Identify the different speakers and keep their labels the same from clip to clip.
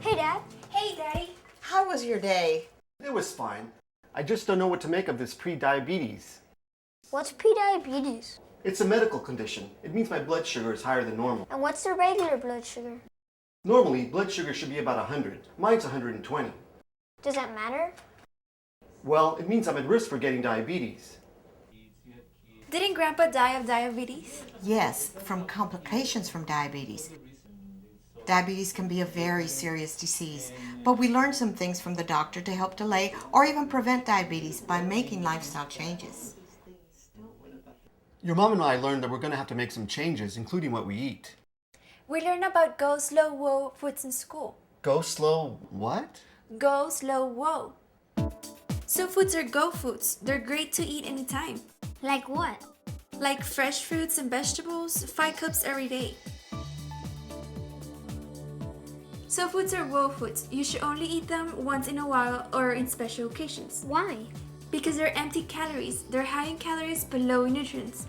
Speaker 1: Hey, Dad. Hey, Daddy.
Speaker 2: How was your day?
Speaker 3: It was fine. I just don't know what to make of this pre-diabetes.
Speaker 1: What's pre-diabetes?
Speaker 3: It's a medical condition. It means my blood sugar is higher than normal.
Speaker 1: And what's the regular blood sugar?
Speaker 3: Normally, blood sugar should be about 100. Mine's 120.
Speaker 1: Does that matter?
Speaker 3: Well, it means I'm at risk for getting diabetes.
Speaker 4: Didn't Grandpa die of diabetes?
Speaker 2: Yes, from complications from diabetes. Diabetes can be a very serious disease, but we learned some things from the doctor to help delay or even prevent diabetes by making lifestyle changes.
Speaker 3: Your mom and I learned that we're going to have to make some changes, including what we eat.
Speaker 4: We learned about go slow whoa foods in school.
Speaker 3: Go slow, what?
Speaker 4: Go slow whoa. So foods are go foods. They're great to eat anytime.
Speaker 1: Like what?
Speaker 4: Like fresh fruits and vegetables, 5 cups every day. So foods are whoa foods. You should only eat them once in a while or in special occasions.
Speaker 1: Why?
Speaker 4: Because they're empty calories. They're high in calories but low in nutrients.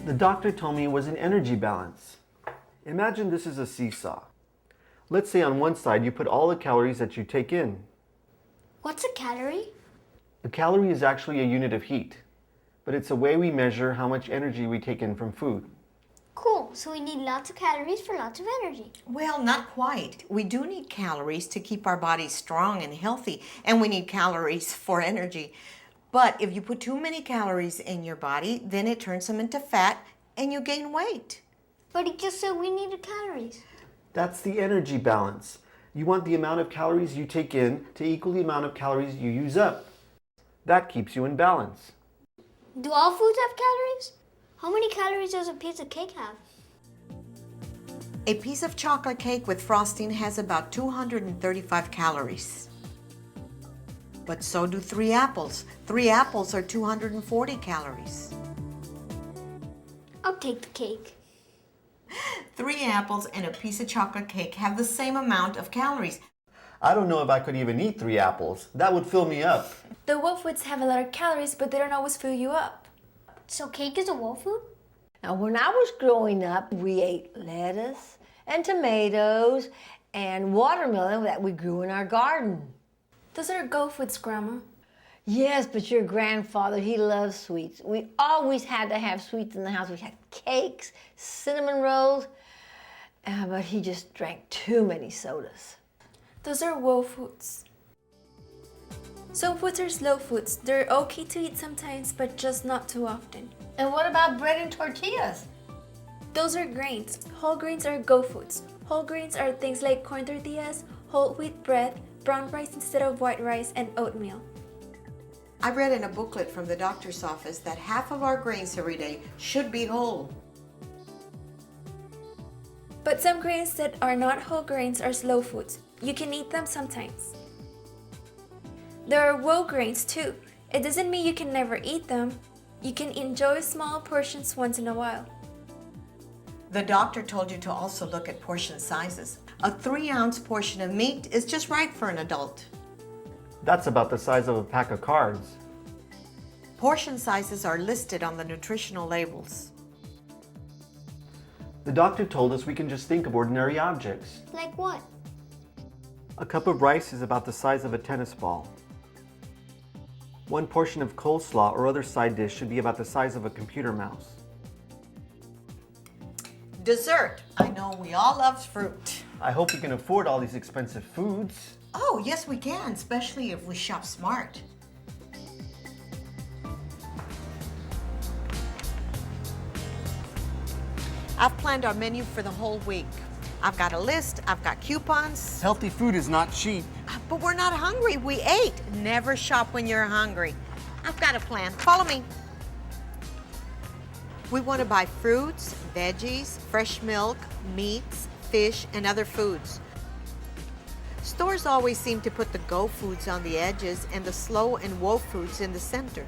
Speaker 3: The doctor told me it was an energy balance. Imagine this is a seesaw. Let's say on one side you put all the calories that you take in.
Speaker 1: What's a calorie?
Speaker 3: A calorie is actually a unit of heat, but it's a way we measure how much energy we take in from food.
Speaker 1: Cool, so we need lots of calories for lots of energy.
Speaker 2: Well, not quite. We do need calories to keep our bodies strong and healthy, and we need calories for energy. But if you put too many calories in your body, then it turns them into fat and you gain weight.
Speaker 1: But he just said we needed calories.
Speaker 3: That's the energy balance. You want the amount of calories you take in to equal the amount of calories you use up. That keeps you in balance.
Speaker 1: Do all foods have calories? How many calories does a piece of cake have?
Speaker 2: A piece of chocolate cake with frosting has about 235 calories. But so do 3 apples. 3 apples are 240 calories.
Speaker 1: I'll take the cake.
Speaker 2: 3 apples and a piece of chocolate cake have the same amount of calories.
Speaker 3: I don't know if I could even eat 3 apples. That would fill me up.
Speaker 4: The whoa foods have a lot of calories, but they don't always fill you up.
Speaker 1: So cake is a whole food?
Speaker 5: Now, when I was growing up, we ate lettuce and tomatoes and watermelon that we grew in our garden.
Speaker 4: Those are go foods, Grandma.
Speaker 5: Yes, but your grandfather, he loves sweets. We always had to have sweets in the house. We had cakes, cinnamon rolls, but he just drank too many sodas.
Speaker 4: Those are whoa foods. So foods are slow foods. They're okay to eat sometimes, but just not too often.
Speaker 5: And what about bread and tortillas?
Speaker 4: Those are grains. Whole grains are go foods. Whole grains are things like corn tortillas, whole wheat bread, brown rice instead of white rice, and oatmeal.
Speaker 2: I read in a booklet from the doctor's office that half of our grains every day should be whole.
Speaker 4: But some grains that are not whole grains are slow foods. You can eat them sometimes. There are whole grains too. It doesn't mean you can never eat them. You can enjoy small portions once in a while.
Speaker 2: The doctor told you to also look at portion sizes. A 3-ounce portion of meat is just right for an adult.
Speaker 3: That's about the size of a pack of cards.
Speaker 2: Portion sizes are listed on the nutritional labels.
Speaker 3: The doctor told us we can just think of ordinary objects.
Speaker 1: Like what?
Speaker 3: A cup of rice is about the size of a tennis ball. 1 portion of coleslaw or other side dish should be about the size of a computer mouse.
Speaker 2: Dessert. I know we all love fruit.
Speaker 3: I hope we can afford all these expensive foods.
Speaker 2: Oh, yes we can, especially if we shop smart. I've planned our menu for the whole week. I've got a list, I've got coupons.
Speaker 3: Healthy food is not cheap.
Speaker 2: But we're not hungry, we ate. Never shop when you're hungry. I've got a plan, follow me. We want to buy fruits, veggies, fresh milk, meats, fish, and other foods. Stores always seem to put the go foods on the edges and the slow and woe foods in the center.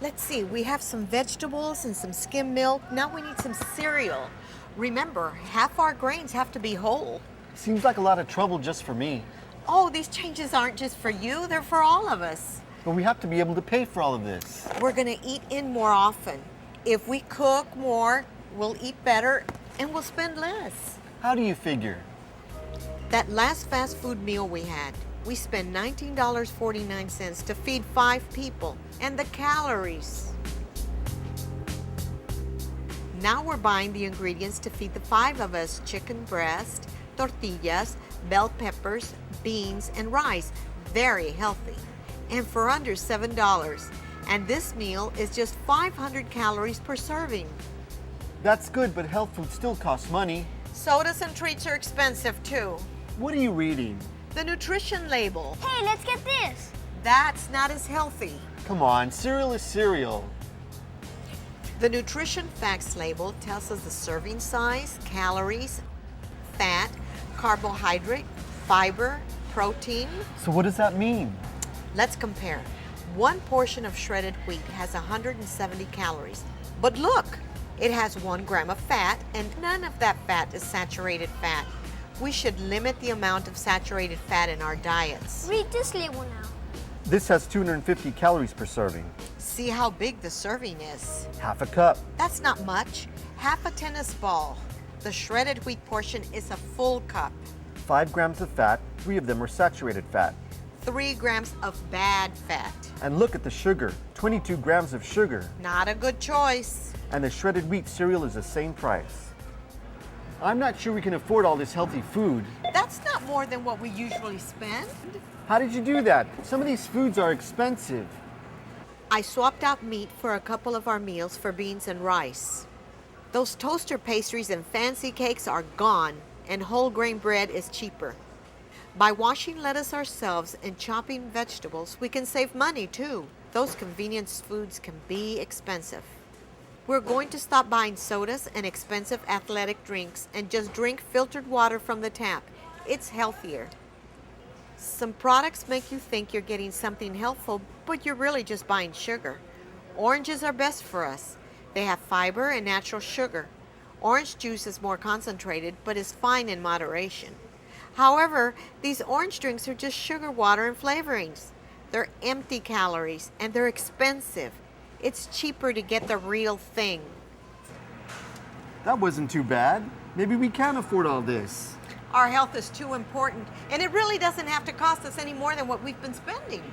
Speaker 2: Let's see, we have some vegetables and some skim milk. Now we need some cereal. Remember, half our grains have to be whole.
Speaker 3: Seems like a lot of trouble just for me.
Speaker 2: Oh, these changes aren't just for you, they're for all of us.
Speaker 3: But we have to be able to pay for all of this.
Speaker 2: We're gonna eat in more often. If we cook more, we'll eat better and we'll spend less.
Speaker 3: How do you figure?
Speaker 2: That last fast food meal we had, we spent $19.49 to feed 5 people, and the calories. Now we're buying the ingredients to feed the 5 of us: chicken breast, tortillas, bell peppers, beans, and rice. Very healthy. And for under $7. And this meal is just 500 calories per serving.
Speaker 3: That's good, but health food still costs money.
Speaker 2: Sodas and treats are expensive too.
Speaker 3: What are you reading?
Speaker 2: The nutrition label.
Speaker 1: Hey, let's get this.
Speaker 2: That's not as healthy.
Speaker 3: Come on, cereal is cereal.
Speaker 2: The nutrition facts label tells us the serving size, calories, fat, carbohydrate, fiber, protein.
Speaker 3: So what does that mean?
Speaker 2: Let's compare. 1 portion of shredded wheat has 170 calories. But look, it has 1 gram of fat, and none of that fat is saturated fat. We should limit the amount of saturated fat in our diets.
Speaker 1: Read this label now.
Speaker 3: This has 250 calories per serving.
Speaker 2: See how big the serving is.
Speaker 3: Half a cup.
Speaker 2: That's not much. Half a tennis ball. The shredded wheat portion is a full cup.
Speaker 3: 5 grams of fat, 3 of them are saturated fat.
Speaker 2: 3 grams of bad fat.
Speaker 3: And look at the sugar, 22 grams of sugar.
Speaker 2: Not a good choice.
Speaker 3: And the shredded wheat cereal is the same price. I'm not sure we can afford all this healthy food.
Speaker 2: That's not more than what we usually spend.
Speaker 3: How did you do that? Some of these foods are expensive.
Speaker 2: I swapped out meat for a couple of our meals for beans and rice. Those toaster pastries and fancy cakes are gone, and whole grain bread is cheaper. By washing lettuce ourselves and chopping vegetables, we can save money too. Those convenience foods can be expensive. We're going to stop buying sodas and expensive athletic drinks and just drink filtered water from the tap. It's healthier. Some products make you think you're getting something helpful, but you're really just buying sugar. Oranges are best for us. They have fiber and natural sugar. Orange juice is more concentrated, but is fine in moderation. However, these orange drinks are just sugar water and flavorings. They're empty calories and they're expensive. It's cheaper to get the real thing.
Speaker 3: That wasn't too bad. Maybe we can afford all this.
Speaker 2: Our health is too important, and it really doesn't have to cost us any more than what we've been spending.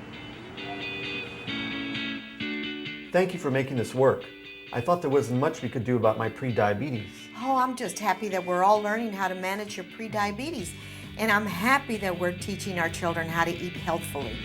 Speaker 3: Thank you for making this work. I thought there wasn't much we could do about my pre-diabetes.
Speaker 2: Oh, I'm just happy that we're all learning how to manage your pre-diabetes, and I'm happy that we're teaching our children how to eat healthfully.